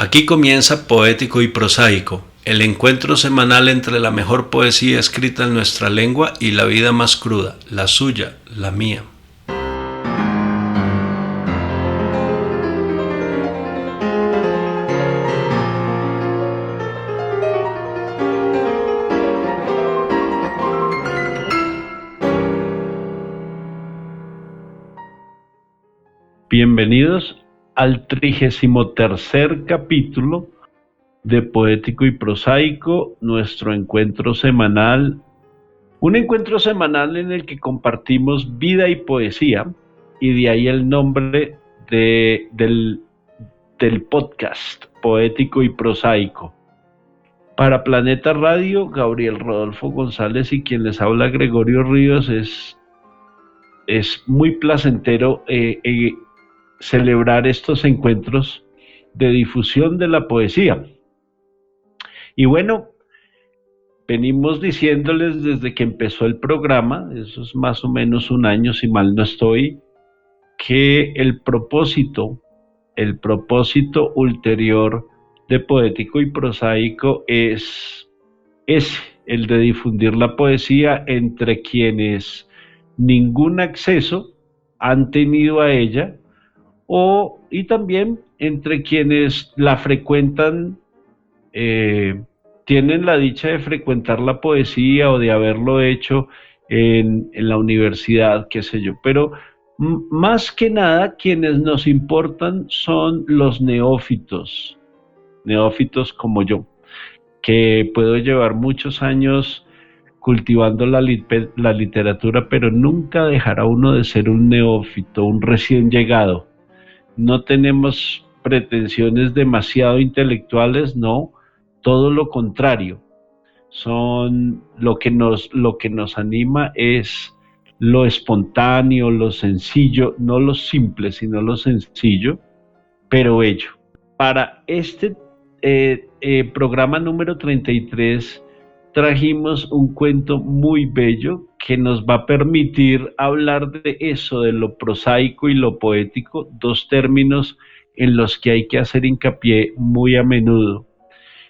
Aquí comienza Poético y Prosaico, el encuentro semanal entre la mejor poesía escrita en nuestra lengua y la vida más cruda, la suya, la mía. Bienvenidos al 33º capítulo de Poético y Prosaico, nuestro encuentro semanal, un encuentro semanal en el que compartimos vida y poesía, y de ahí el nombre del podcast, Poético y Prosaico. Para Planeta Radio, Gabriel Rodolfo González y quien les habla, Gregorio Ríos, es muy placentero celebrar estos encuentros de difusión de la poesía. Y bueno, venimos diciéndoles desde que empezó el programa, eso es más o menos un año si mal no estoy, que el propósito ulterior de Poético y Prosaico es el de difundir la poesía entre quienes ningún acceso han tenido a ella, y también entre quienes la frecuentan, tienen la dicha de frecuentar la poesía o de haberlo hecho en la universidad, qué sé yo. Pero más que nada, quienes nos importan son los neófitos como yo, que puedo llevar muchos años cultivando la literatura, pero nunca dejará uno de ser un neófito, un recién llegado. No tenemos pretensiones demasiado intelectuales, no, todo lo contrario. Lo que nos anima es lo espontáneo, lo sencillo, no lo simple, sino lo sencillo, pero bello. Para este programa número 33 trajimos un cuento muy bello que nos va a permitir hablar de eso, de lo prosaico y lo poético, dos términos en los que hay que hacer hincapié muy a menudo.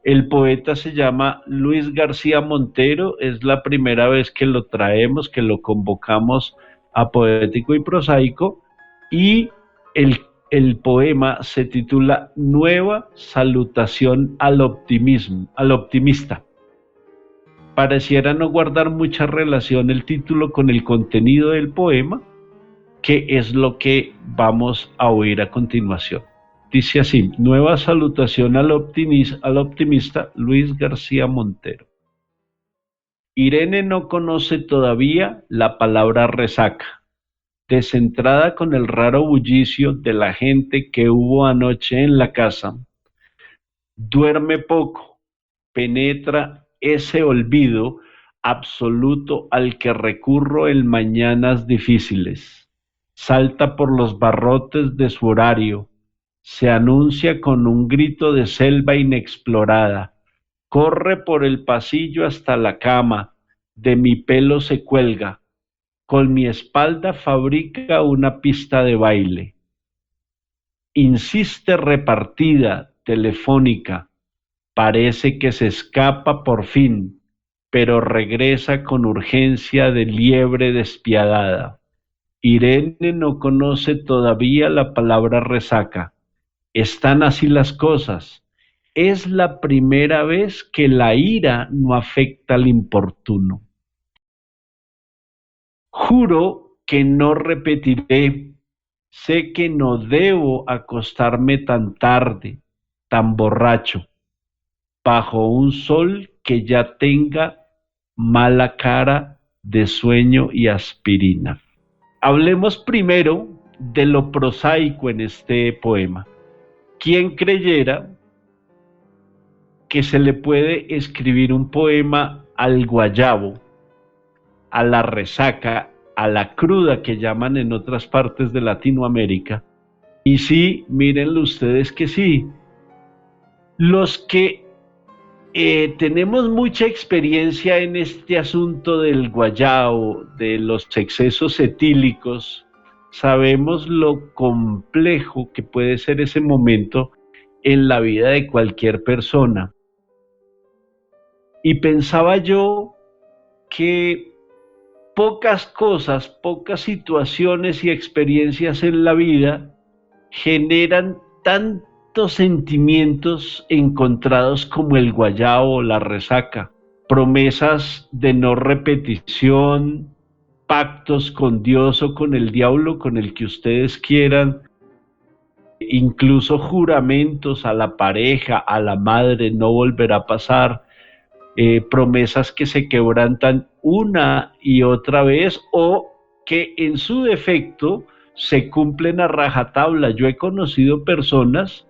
El poeta se llama Luis García Montero, es la primera vez que lo traemos, que lo convocamos a Poético y Prosaico, y el poema se titula Nueva salutación al optimista. Pareciera no guardar mucha relación el título con el contenido del poema, que es lo que vamos a oír a continuación. Dice así: Nueva salutación al optimista, Luis García Montero. Irene no conoce todavía la palabra resaca. Descentrada con el raro bullicio de la gente que hubo anoche en la casa, duerme poco, penetra ese olvido absoluto al que recurro en mañanas difíciles. Salta por los barrotes de su horario, se anuncia con un grito de selva inexplorada, corre por el pasillo hasta la cama, de mi pelo se cuelga, con mi espalda fabrica una pista de baile. Insiste repartida, telefónica, parece que se escapa por fin, pero regresa con urgencia de liebre despiadada. Irene no conoce todavía la palabra resaca. Están así las cosas. Es la primera vez que la ira no afecta al importuno. Juro que no repetiré. Sé que no debo acostarme tan tarde, tan borracho, bajo un sol que ya tenga mala cara de sueño y aspirina. Hablemos primero de lo prosaico en este poema. ¿Quién creyera que se le puede escribir un poema al guayabo, a la resaca, a la cruda que llaman en otras partes de Latinoamérica? Y sí, mírenlo ustedes que sí. Los que tenemos mucha experiencia en este asunto del guayabo, de los excesos etílicos, sabemos lo complejo que puede ser ese momento en la vida de cualquier persona. Y pensaba yo que pocas cosas, pocas situaciones y experiencias en la vida generan tantos sentimientos encontrados como el guayabo o la resaca. Promesas de no repetición, pactos con Dios o con el diablo, con el que ustedes quieran, incluso juramentos a la pareja, a la madre, no volverá a pasar, promesas que se quebrantan una y otra vez o que en su defecto se cumplen a rajatabla. Yo he conocido personas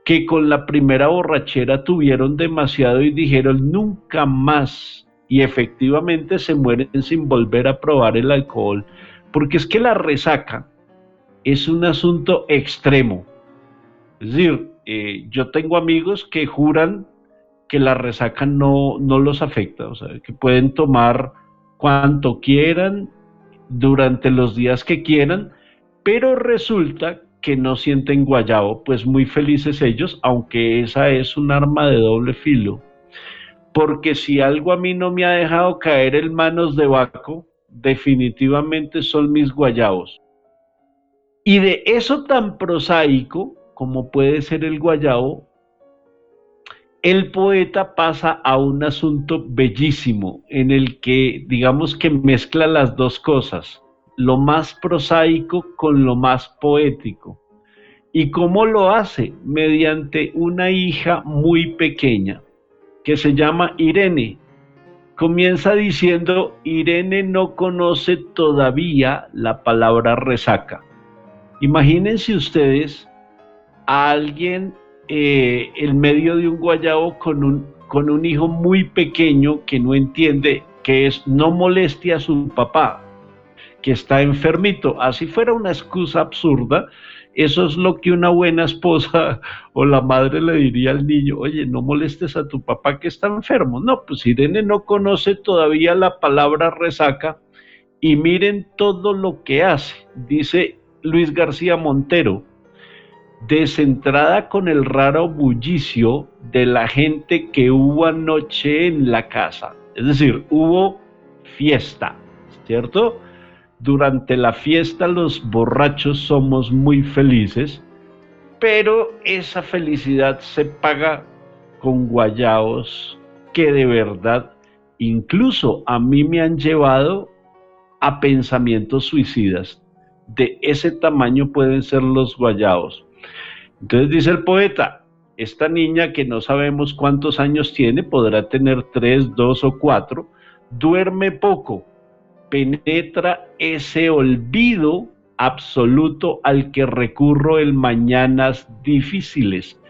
que con la primera borrachera tuvieron demasiado y dijeron nunca más, y efectivamente se mueren sin volver a probar el alcohol, porque es que la resaca es un asunto extremo. Es decir, yo tengo amigos que juran que la resaca no los afecta, o sea, que pueden tomar cuanto quieran, durante los días que quieran, pero resulta que no sienten guayabo, pues muy felices ellos, aunque esa es un arma de doble filo, porque si algo a mí no me ha dejado caer en manos de Baco, definitivamente son mis guayabos. Y de eso tan prosaico como puede ser el guayabo, el poeta pasa a un asunto bellísimo en el que digamos que mezcla las dos cosas, lo más prosaico con lo más poético. ¿Y cómo lo hace? Mediante una hija muy pequeña que se llama Irene. Comienza diciendo, Irene no conoce todavía la palabra resaca. Imagínense ustedes a alguien en medio de un guayabo con un hijo muy pequeño que no entiende que es no moleste a su papá, que está enfermito. Así fuera una excusa absurda, eso es lo que una buena esposa o la madre le diría al niño, oye, no molestes a tu papá que está enfermo. No, pues Irene no conoce todavía la palabra resaca y miren todo lo que hace. Dice Luis García Montero, descentrada con el raro bullicio de la gente que hubo anoche en la casa. Es decir, hubo fiesta, ¿cierto? Durante la fiesta los borrachos somos muy felices, pero esa felicidad se paga con guayabos que de verdad incluso a mí me han llevado a pensamientos suicidas. De ese tamaño pueden ser los guayabos. Entonces dice el poeta, esta niña que no sabemos cuántos años tiene, podrá tener 3, 2 o 4, duerme poco, penetra ese olvido absoluto al que recurro en mañanas difíciles,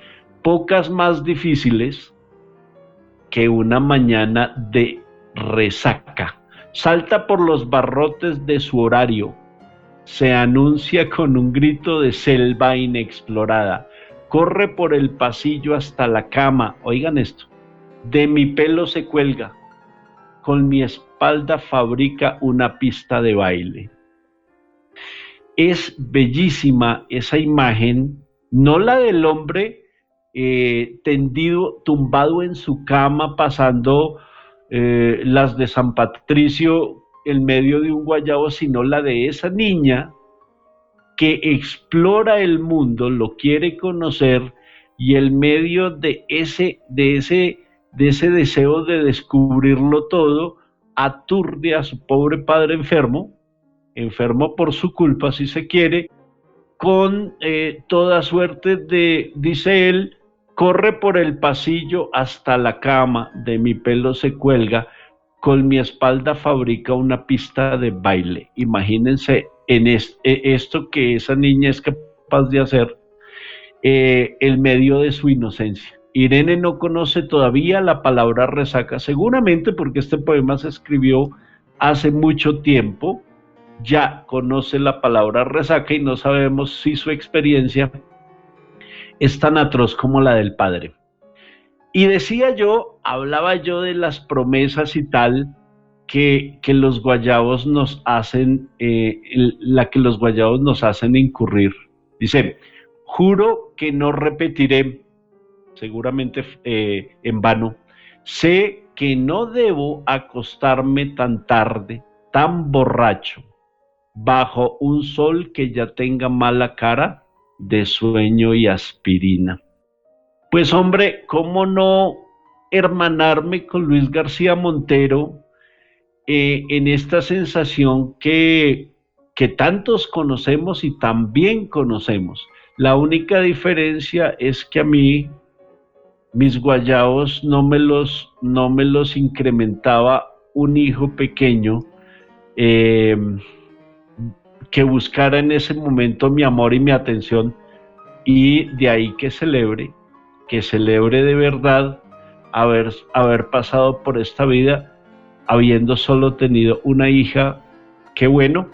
pocas más difíciles que una mañana de resaca. Salta por los barrotes de su horario, se anuncia con un grito de selva inexplorada, corre por el pasillo hasta la cama, oigan esto, de mi pelo se cuelga, con mi espalda fabrica una pista de baile. Es bellísima esa imagen, no la del hombre tendido, tumbado en su cama, pasando las de San Patricio en medio de un guayabo, sino la de esa niña que explora el mundo, lo quiere conocer y en medio de ese deseo de descubrirlo todo, aturde a su pobre padre enfermo, enfermo por su culpa si se quiere, con toda suerte de, dice él, corre por el pasillo hasta la cama, de mi pelo se cuelga, con mi espalda fabrica una pista de baile. Imagínense en esto que esa niña es capaz de hacer en medio de su inocencia. Irene no conoce todavía la palabra resaca, seguramente porque este poema se escribió hace mucho tiempo, ya conoce la palabra resaca y no sabemos si su experiencia es tan atroz como la del padre. Y decía yo, hablaba yo de las promesas y tal que los guayabos nos hacen, la que los guayabos nos hacen incurrir. Dice, juro que no repetiré seguramente en vano. Sé que no debo acostarme tan tarde, tan borracho, bajo un sol que ya tenga mala cara de sueño y aspirina. Pues hombre, ¿cómo no hermanarme con Luis García Montero en esta sensación que tantos conocemos y también conocemos? La única diferencia es que a mí mis guayabos no me los incrementaba un hijo pequeño eh, que buscara en ese momento mi amor y mi atención, y de ahí que celebre de verdad haber pasado por esta vida habiendo solo tenido una hija. Qué bueno,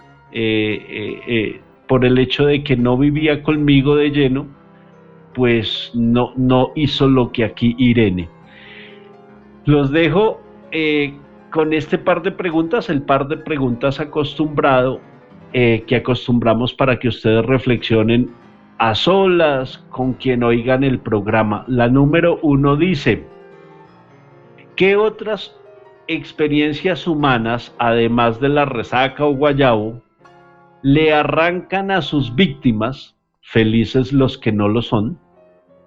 por el hecho de que no vivía conmigo de lleno, pues no hizo lo que aquí Irene. Los dejo con este par de preguntas, el par de preguntas acostumbrado, que acostumbramos para que ustedes reflexionen a solas con quien oigan el programa. La número 1 dice: ¿qué otras experiencias humanas, además de la resaca o guayabo, le arrancan a sus víctimas, felices los que no lo son,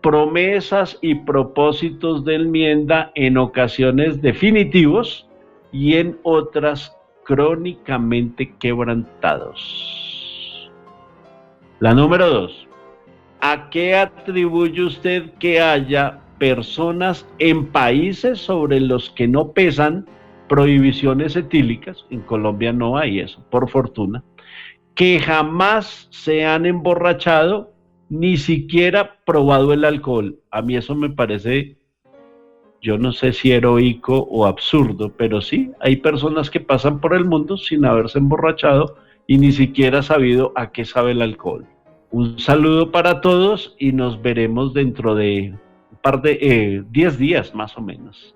promesas y propósitos de enmienda en ocasiones definitivos y en otras crónicamente quebrantados? La número 2. ¿A qué atribuye usted que haya personas en países sobre los que no pesan prohibiciones etílicas? En Colombia no hay eso, por fortuna. Que jamás se han emborrachado, ni siquiera probado el alcohol. A mí eso me parece, yo no sé si heroico o absurdo, pero sí, hay personas que pasan por el mundo sin haberse emborrachado y ni siquiera sabido a qué sabe el alcohol. Un saludo para todos y nos veremos dentro de un par de 10 días más o menos.